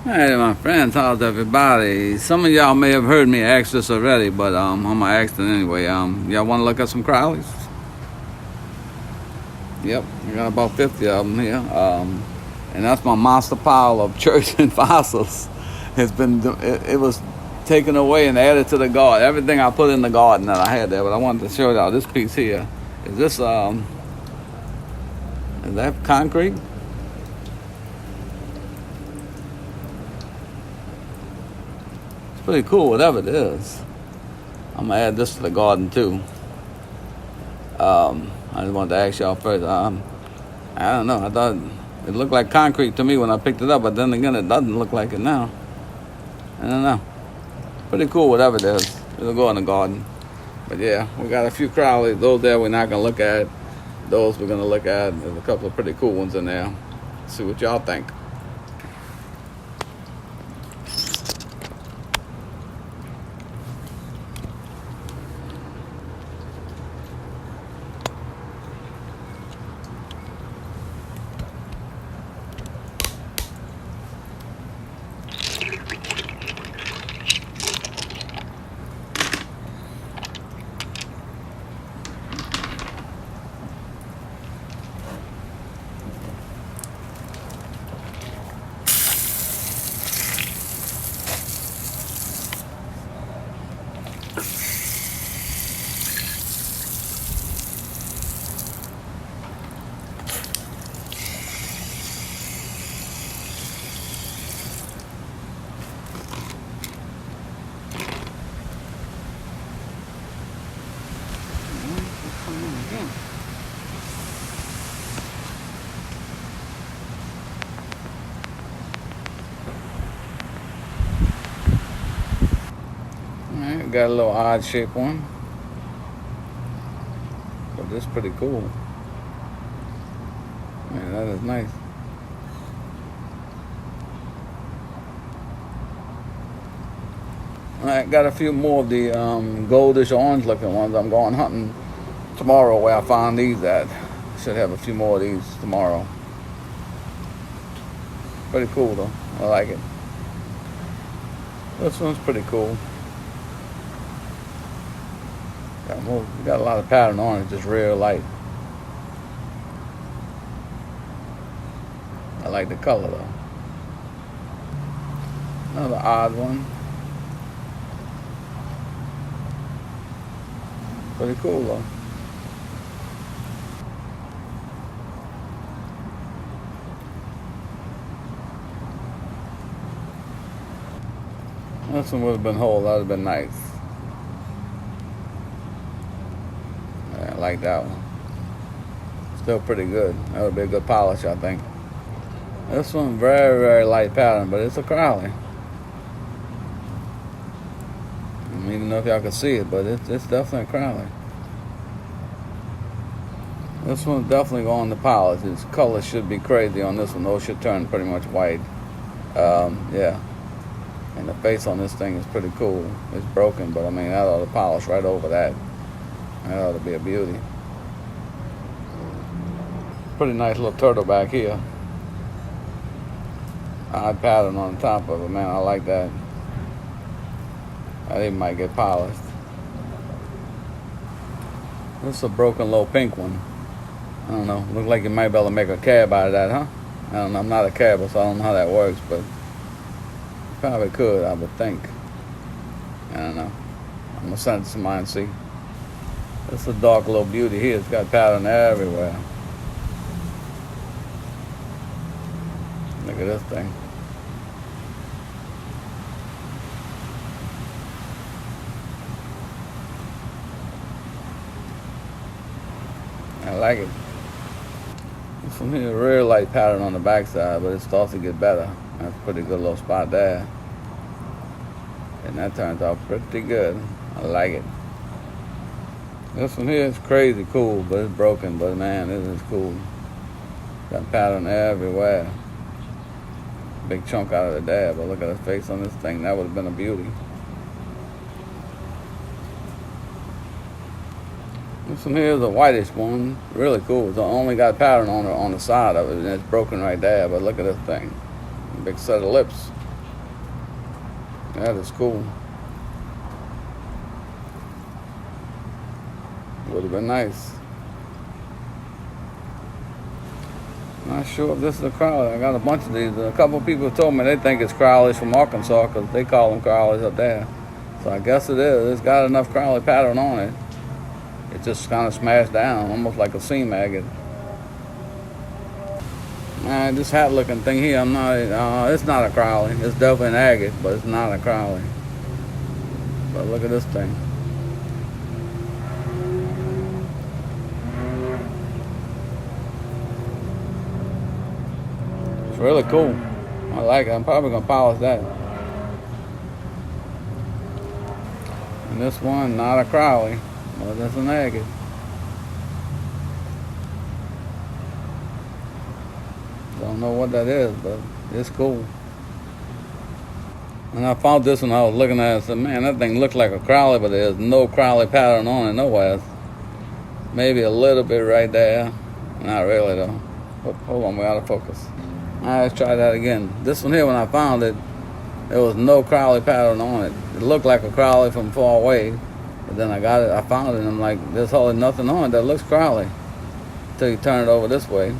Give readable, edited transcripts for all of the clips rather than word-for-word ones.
Hey, my friends, how's everybody? Some of y'all may have heard me ask this already, but I'm gonna ask it anyway. Y'all want to look at some Crowleys? Yep, I got about 50 of them here. And that's my monster pile of church and fossils. It was taken away and added to the garden. Everything I put in the garden that I had there, but I wanted to show y'all this piece here. Is that concrete? Pretty cool, whatever it is. I'm gonna add this to the garden too. I just wanted to ask y'all first. I don't know. I thought it looked like concrete to me when I picked it up, but then again, it doesn't look like it now. I don't know. Pretty cool, whatever it is. It'll go in the garden. But yeah, we got a few Crowleys. Those there we're not gonna look at. Those we're gonna look at. There's a couple of pretty cool ones in there. See what y'all think. Alright, got a little odd shape one. But this is pretty cool. Man, that is nice. Alright, got a few more of the goldish orange looking ones. I'm going hunting tomorrow where I found these at. Should have a few more of these tomorrow. Pretty cool though. I like it. This one's pretty cool. Got a lot of pattern on it, just real light. I like the color though. Another odd one. Pretty cool though. This one would have been whole, that would have been nice. Yeah, I like that one. Still pretty good. That would be a good polish, I think. This one, very, very light pattern, but it's a Crowley. I don't even know if y'all can see it, but it's definitely a Crowley. This one's definitely going to polish. Its color should be crazy on this one. Those should turn pretty much white. Yeah. And the face on this thing is pretty cool. It's broken, but I mean, that ought to polish right over that. That ought to be a beauty. Pretty nice little turtle back here. Odd pattern on the top of it, man. I like that. That even might get polished. This is a broken little pink one. I don't know. Looks like you might be able to make a cab out of that, huh? I don't know. I'm not a cabber, so I don't know how that works, but probably could, I would think. I don't know. I'm gonna send it to somebody and see. This is a dark little beauty here. It's got pattern everywhere. Look at this thing. I like it. This one here, real light pattern on the backside, but it starts to get better. That's a pretty good little spot there. And that turns out pretty good. I like it. This one here is crazy cool, but it's broken. But man, this is cool. Got pattern everywhere. Big chunk out of the dab, but look at the face on this thing. That would have been a beauty. This one here is a whitish one. Really cool. It's only got pattern on the side of it, and it's broken right there. But look at this thing. Big set of lips. That is cool. Would have been nice. Not sure if this is a Crowley. I got a bunch of these. A couple of people told me they think it's Crowleys from Arkansas because they call them Crowleys up there. So I guess it is. It's got enough Crowley pattern on it. It just kind of smashed down, almost like a seam agate. Man, this hat looking thing here, it's not a Crowley. It's definitely an agate, but it's not a Crowley. But look at this thing. It's really cool. I like it. I'm probably gonna polish that. And this one, not a Crowley, but it's an agate. Don't know what that is, but it's cool. And I found this when I was looking at it and said, man, that thing looks like a Crowley, but there's no Crowley pattern on it nowhere. Maybe a little bit right there. Not really though. Hold on, we're out of focus. All right, let's try that again. This one here, when I found it, there was no Crowley pattern on it. It looked like a Crowley from far away, but then I found it, and I'm like, there's hardly nothing on it that looks Crowley. Until you turn it over this way.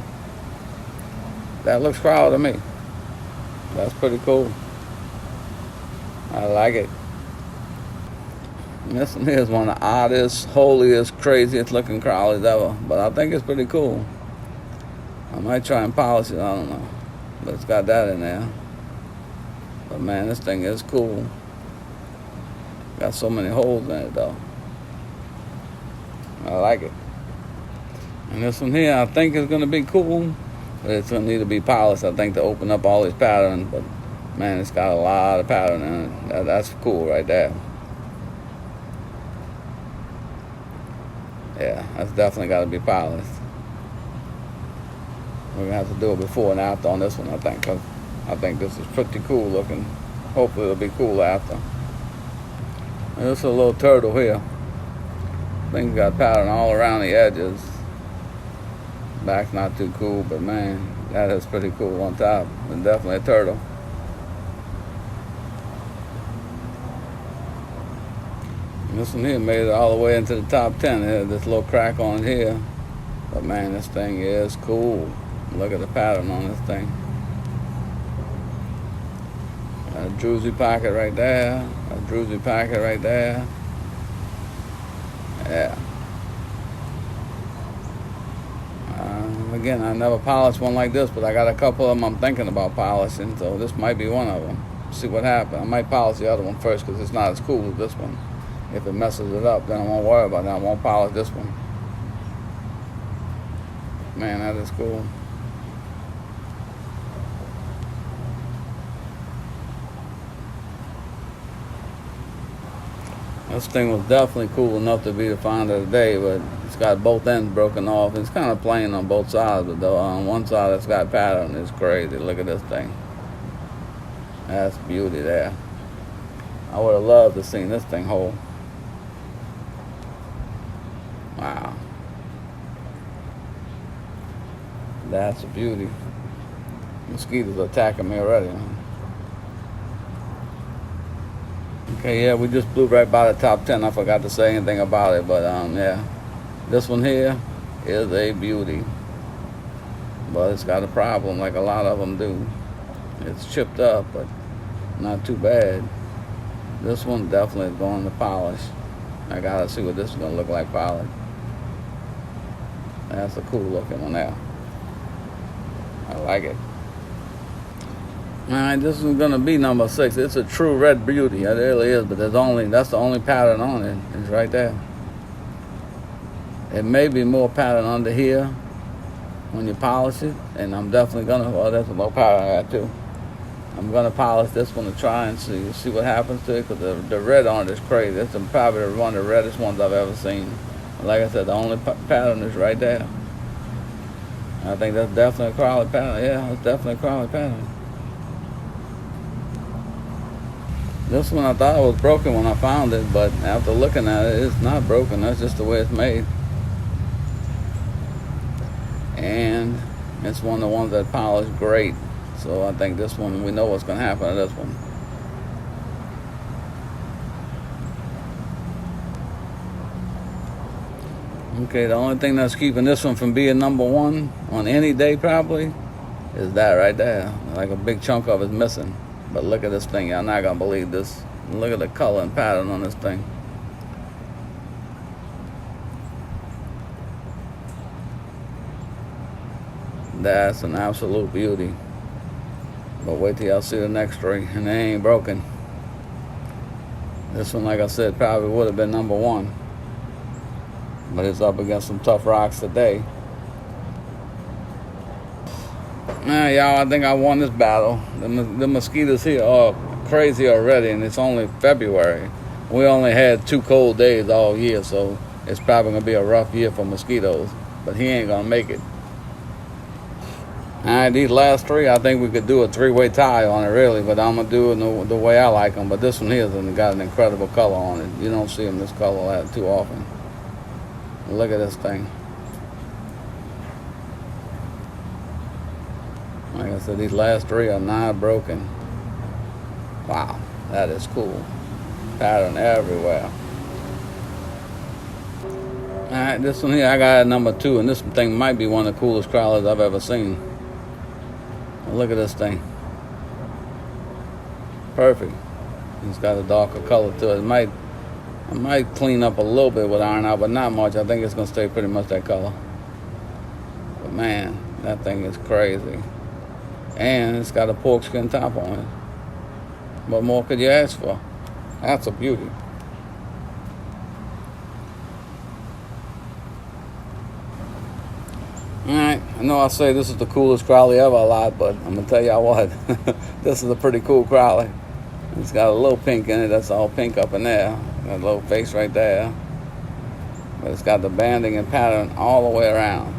That looks Crowley to me. That's pretty cool. I like it. And this one here is one of the oddest, holiest, craziest looking Crowleys ever. But I think it's pretty cool. I might try and polish it, I don't know. But it's got that in there. But man, this thing is cool. Got so many holes in it though. I like it. And this one here, I think is gonna be cool. But it's gonna need to be polished, I think, to open up all these patterns. But man, it's got a lot of pattern in it. That's cool right there. Yeah, that's definitely got to be polished. We're gonna have to do it before and after on this one, I think, because I think this is pretty cool looking. Hopefully it'll be cool after. And this is a little turtle here. Thing's got pattern all around the edges. Back's not too cool, but man, that is pretty cool on top. And definitely a turtle. And this one here made it all the way into the top 10. It had this little crack on it here. But man, this thing is cool. Look at the pattern on this thing. A druzy pocket right there. A druzy pocket right there. Yeah. Again, I never polished one like this, but I got a couple of them I'm thinking about polishing, so this might be one of them. See what happens. I might polish the other one first because it's not as cool as this one. If it messes it up, then I won't worry about it. I won't polish this one. Man, that is cool. This thing was definitely cool enough to be the find of the day, but it's got both ends broken off. It's kind of plain on both sides, but though on one side it's got pattern. It's crazy. Look at this thing. That's beauty there. I would have loved to see this thing whole. Wow. That's a beauty. Mosquitoes are attacking me already. Okay, yeah, we just blew right by the top 10. I forgot to say anything about it, but yeah. This one here is a beauty. But it's got a problem like a lot of them do. It's chipped up, but not too bad. This one definitely is going to polish. I gotta see what this is gonna look like polished. That's a cool looking one there. I like it. Alright, this is gonna be number 6. It's a true red beauty. It really is, but that's the only pattern on it. It's right there. It may be more pattern under here when you polish it, and I'm definitely gonna. Well, there's a little pattern on that too. I'm gonna polish this one to try and see what happens to it, because the red on it is crazy. It's probably one of the reddest ones I've ever seen. Like I said, the only pattern is right there. I think that's definitely a Crowley pattern. Yeah, it's definitely a Crowley pattern. This one I thought was broken when I found it, but after looking at it, it's not broken. That's just the way it's made. And it's one of the ones that polished great. So I think this one, we know what's going to happen to this one. Okay, the only thing that's keeping this one from being number one on any day probably is that right there. Like a big chunk of it's missing. But look at this thing. Y'all not gonna believe this. Look at the color and pattern on this thing. That's an absolute beauty. But wait till y'all see the next three, and they ain't broken. This one, like I said, probably would have been number one. But it's up against some tough rocks today. Nah, y'all, I think I won this battle. The mosquitoes here are crazy already, and it's only February. We only had 2 cold days all year, so it's probably going to be a rough year for mosquitoes. But he ain't going to make it. All right, these last 3, I think we could do a 3-way tie on it, really. But I'm going to do it the way I like them. But this one here has got an incredible color on it. You don't see them this color too often. Look at this thing. Like I said, these last 3 are not broken. Wow, that is cool. Pattern everywhere. Alright, this one here I got at number 2, and this thing might be one of the coolest Crowleys I've ever seen. Look at this thing. Perfect. It's got a darker color to it. I might clean up a little bit with iron out, but not much. I think it's going to stay pretty much that color. But man, that thing is crazy. And it's got a pork skin top on it. What more could you ask for? That's a beauty. Alright, I know I say this is the coolest Crowley ever a lot, but I'm going to tell y'all what. This is a pretty cool Crowley. It's got a little pink in it. That's all pink up in there. Got a little face right there. But it's got the banding and pattern all the way around.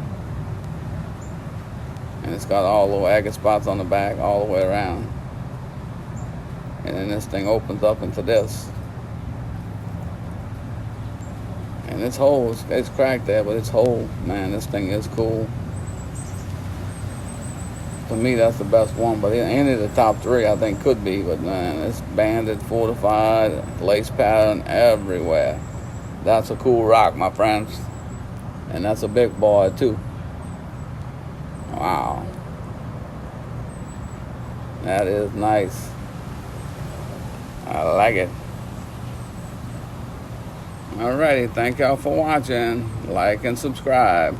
And it's got all the little agate spots on the back all the way around. And then this thing opens up into this. And it's whole. It's cracked there, but it's whole. Man, this thing is cool. To me, that's the best one. But any of the top 3, I think, could be. But man, it's banded, fortified, lace pattern everywhere. That's a cool rock, my friends. And that's a big boy, too. Wow. That is nice. I like it. Alrighty, thank y'all for watching. Like and subscribe.